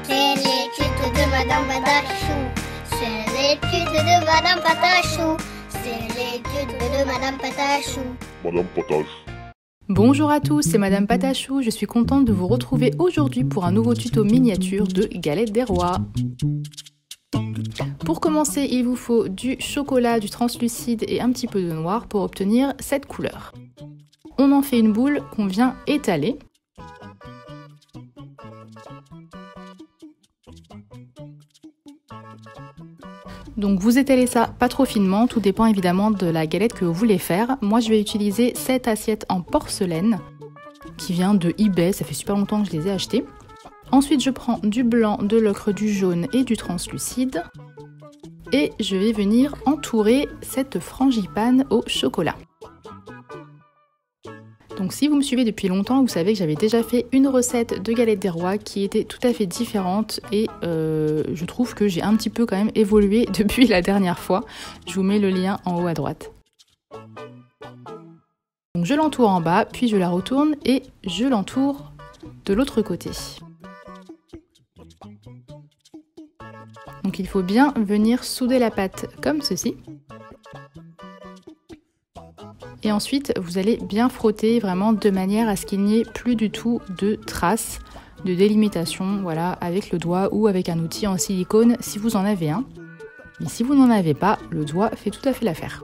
C'est l'étude de Madame Patachou. C'est l'étude de Madame Patachou. C'est l'étude de Madame Patachou. Madame Patachou. Bonjour à tous, c'est Madame Patachou, je suis contente de vous retrouver aujourd'hui pour un nouveau tuto miniature de Galette des Rois. Pour commencer, il vous faut du chocolat, du translucide et un petit peu de noir pour obtenir cette couleur. On en fait une boule qu'on vient étaler. Donc vous étalez ça pas trop finement, tout dépend évidemment de la galette que vous voulez faire. Moi je vais utiliser cette assiette en porcelaine qui vient de eBay, ça fait super longtemps que je les ai achetées. Ensuite je prends du blanc, de l'ocre, du jaune et du translucide. Et je vais venir entourer cette frangipane au chocolat. Donc si vous me suivez depuis longtemps, vous savez que j'avais déjà fait une recette de galette des rois qui était tout à fait différente et je trouve que j'ai un petit peu quand même évolué depuis la dernière fois. Je vous mets le lien en haut à droite. Donc je l'entoure en bas, puis je la retourne et je l'entoure de l'autre côté. Donc il faut bien venir souder la pâte comme ceci. Et ensuite, vous allez bien frotter vraiment de manière à ce qu'il n'y ait plus du tout de traces de délimitation, voilà, avec le doigt ou avec un outil en silicone si vous en avez un. Mais si vous n'en avez pas, le doigt fait tout à fait l'affaire.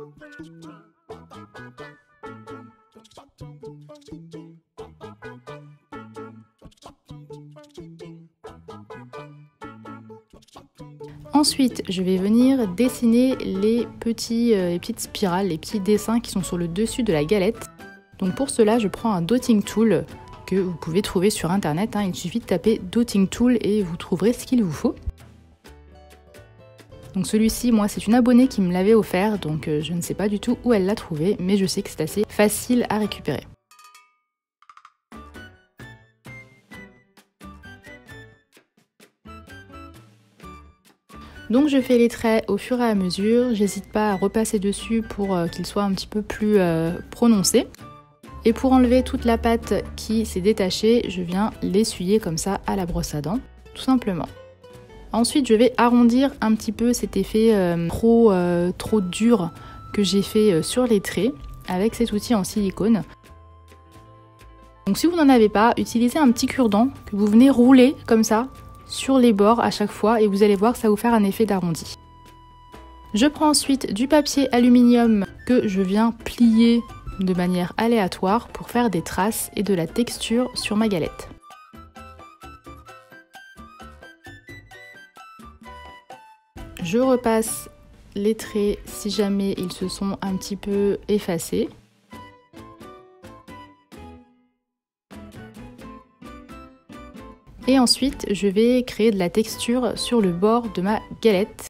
Ensuite, je vais venir dessiner les petites spirales, les petits dessins qui sont sur le dessus de la galette. Donc pour cela, je prends un dotting tool que vous pouvez trouver sur internet. Il suffit de taper dotting tool et vous trouverez ce qu'il vous faut. Donc celui-ci, moi, c'est une abonnée qui me l'avait offert, donc je ne sais pas du tout où elle l'a trouvé, mais je sais que c'est assez facile à récupérer. Donc je fais les traits au fur et à mesure, j'hésite pas à repasser dessus pour qu'ils soient un petit peu plus prononcés. Et pour enlever toute la pâte qui s'est détachée, je viens l'essuyer comme ça à la brosse à dents, tout simplement. Ensuite je vais arrondir un petit peu cet effet trop dur que j'ai fait sur les traits avec cet outil en silicone. Donc si vous n'en avez pas, utilisez un petit cure-dent que vous venez rouler comme ça sur les bords à chaque fois et vous allez voir, ça va vous faire un effet d'arrondi. Je prends ensuite du papier aluminium que je viens plier de manière aléatoire pour faire des traces et de la texture sur ma galette. Je repasse les traits si jamais ils se sont un petit peu effacés. Et ensuite, je vais créer de la texture sur le bord de ma galette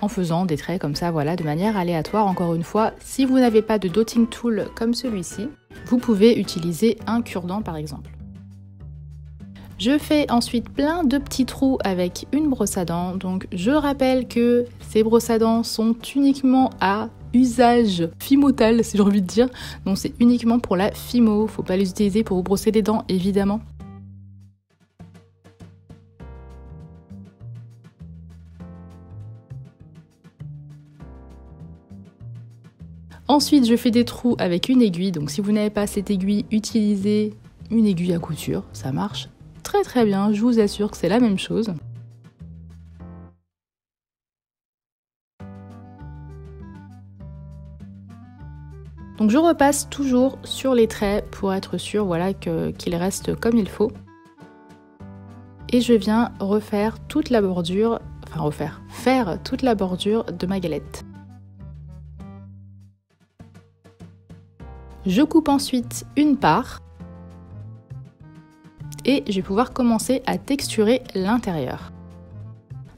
en faisant des traits comme ça, voilà, de manière aléatoire. Encore une fois, si vous n'avez pas de dotting tool comme celui-ci, vous pouvez utiliser un cure-dent par exemple. Je fais ensuite plein de petits trous avec une brosse à dents. Donc je rappelle que ces brosses à dents sont uniquement à usage fimotal, si j'ai envie de dire. Donc c'est uniquement pour la fimo, faut pas les utiliser pour vous brosser les dents évidemment. Ensuite, je fais des trous avec une aiguille. Donc si vous n'avez pas cette aiguille, utilisez une aiguille à couture. Ça marche très très bien, je vous assure que c'est la même chose. Donc je repasse toujours sur les traits pour être sûr, voilà, qu'ils restent comme il faut. Et je viens refaire toute la bordure, faire toute la bordure de ma galette. Je coupe ensuite une part et je vais pouvoir commencer à texturer l'intérieur.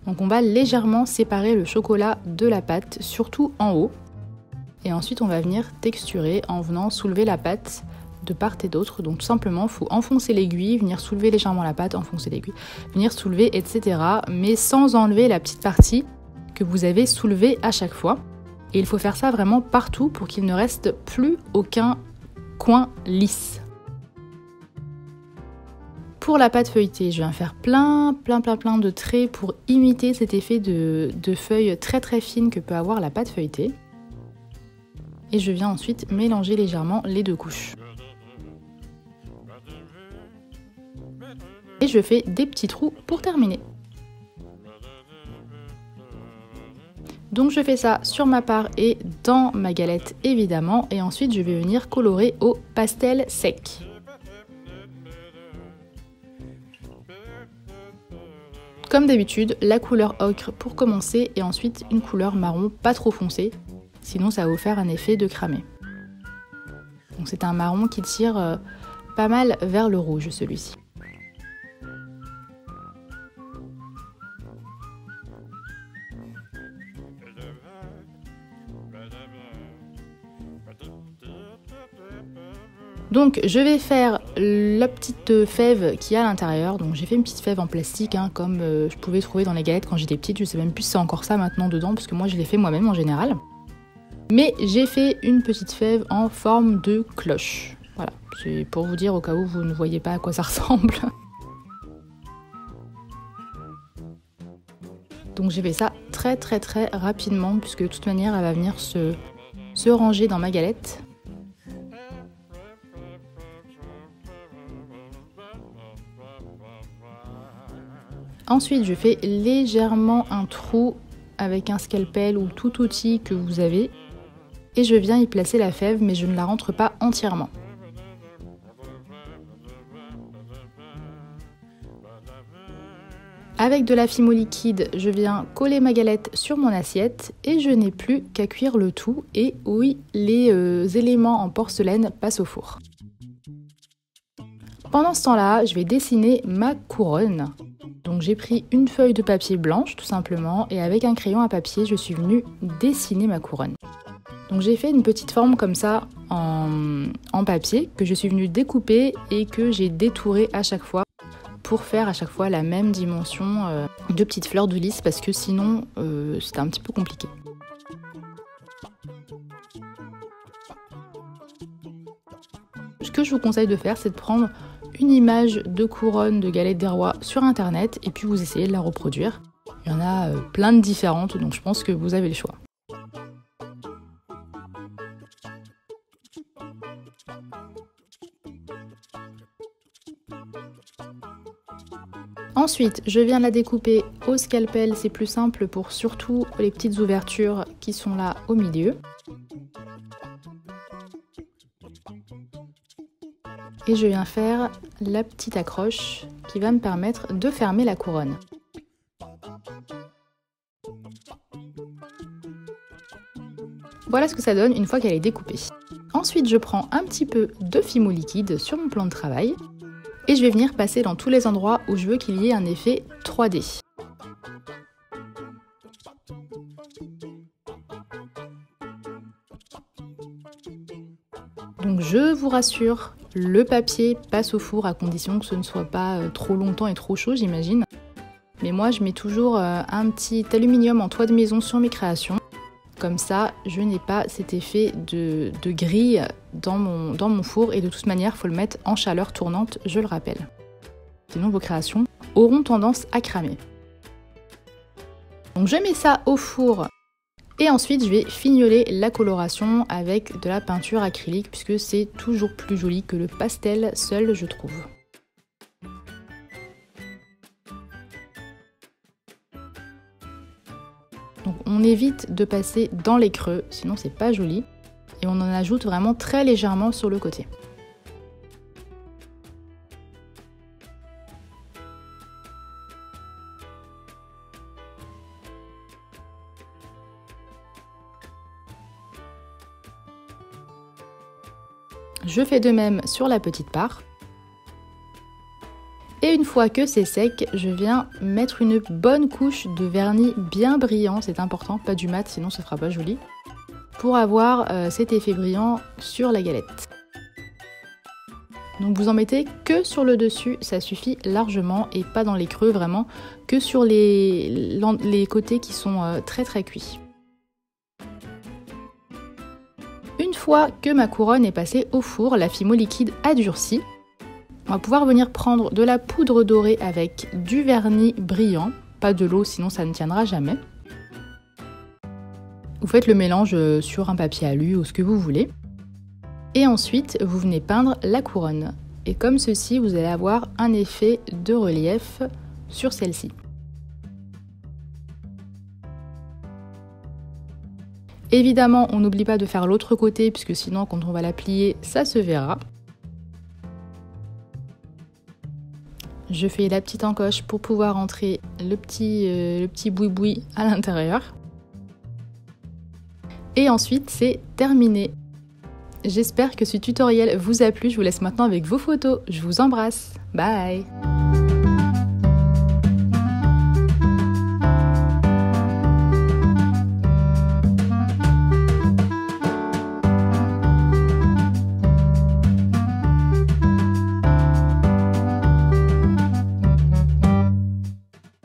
Donc on va légèrement séparer le chocolat de la pâte, surtout en haut. Et ensuite on va venir texturer en venant soulever la pâte de part et d'autre. Donc tout simplement, il faut enfoncer l'aiguille, venir soulever légèrement la pâte, enfoncer l'aiguille, venir soulever, etc. Mais sans enlever la petite partie que vous avez soulevée à chaque fois. Et il faut faire ça vraiment partout pour qu'il ne reste plus aucun coin lisse. Pour la pâte feuilletée, je viens faire plein de traits pour imiter cet effet de feuilles très fines que peut avoir la pâte feuilletée. Et je viens ensuite mélanger légèrement les deux couches. Et je fais des petits trous pour terminer. Donc je fais ça sur ma part et dans ma galette évidemment. Et ensuite je vais venir colorer au pastel sec. Comme d'habitude, la couleur ocre pour commencer et ensuite une couleur marron pas trop foncée, sinon ça va vous faire un effet de cramé. Donc c'est un marron qui tire pas mal vers le rouge celui-ci. Donc je vais faire la petite fève qu'il y a à l'intérieur. Donc j'ai fait une petite fève en plastique comme je pouvais trouver dans les galettes quand j'étais petite. Je sais même plus si c'est encore ça maintenant dedans parce que moi je l'ai fait moi-même en général. Mais j'ai fait une petite fève en forme de cloche. Voilà, c'est pour vous dire au cas où vous ne voyez pas à quoi ça ressemble. Donc j'ai fait ça très rapidement puisque de toute manière elle va venir se ranger dans ma galette. Ensuite, je fais légèrement un trou avec un scalpel ou tout outil que vous avez et je viens y placer la fève mais je ne la rentre pas entièrement. Avec de la Fimo liquide, je viens coller ma galette sur mon assiette et je n'ai plus qu'à cuire le tout et oui, les éléments en porcelaine passent au four. Pendant ce temps-là, je vais dessiner ma couronne. Donc j'ai pris une feuille de papier blanche tout simplement et avec un crayon à papier, je suis venue dessiner ma couronne. Donc j'ai fait une petite forme comme ça en papier que je suis venue découper et que j'ai détouré à chaque fois pour faire à chaque fois la même dimension de petites fleurs de lys parce que sinon c'était un petit peu compliqué. Ce que je vous conseille de faire, c'est de prendre une image de couronne de galette des rois sur internet et puis vous essayez de la reproduire. Il y en a plein de différentes, donc je pense que vous avez le choix. Ensuite, je viens la découper au scalpel, c'est plus simple pour surtout les petites ouvertures qui sont là au milieu. Et je viens faire la petite accroche qui va me permettre de fermer la couronne. Voilà ce que ça donne une fois qu'elle est découpée. Ensuite, je prends un petit peu de Fimo liquide sur mon plan de travail et je vais venir passer dans tous les endroits où je veux qu'il y ait un effet 3D. Donc je vous rassure, le papier passe au four à condition que ce ne soit pas trop longtemps et trop chaud, j'imagine. Mais moi je mets toujours un petit aluminium en toit de maison sur mes créations. Comme ça, je n'ai pas cet effet de grille dans mon four et de toute manière, il faut le mettre en chaleur tournante, je le rappelle. Sinon vos créations auront tendance à cramer. Donc je mets ça au four. Et ensuite, je vais fignoler la coloration avec de la peinture acrylique puisque c'est toujours plus joli que le pastel seul, je trouve. Donc on évite de passer dans les creux, sinon c'est pas joli. Et on en ajoute vraiment très légèrement sur le côté. Je fais de même sur la petite part. Et une fois que c'est sec, je viens mettre une bonne couche de vernis bien brillant, c'est important, pas du mat sinon ça fera pas joli, pour avoir cet effet brillant sur la galette. Donc vous en mettez que sur le dessus, ça suffit largement et pas dans les creux vraiment, que sur les côtés qui sont très cuits. Une fois que ma couronne est passée au four, la Fimo liquide a durci. On va pouvoir venir prendre de la poudre dorée avec du vernis brillant, pas de l'eau sinon ça ne tiendra jamais. Vous faites le mélange sur un papier alu ou ce que vous voulez. Et ensuite, vous venez peindre la couronne. Et comme ceci, vous allez avoir un effet de relief sur celle-ci. Évidemment, on n'oublie pas de faire l'autre côté, puisque sinon, quand on va la plier, ça se verra. Je fais la petite encoche pour pouvoir entrer le petit boui-boui à l'intérieur. Et ensuite, c'est terminé. J'espère que ce tutoriel vous a plu. Je vous laisse maintenant avec vos photos. Je vous embrasse. Bye!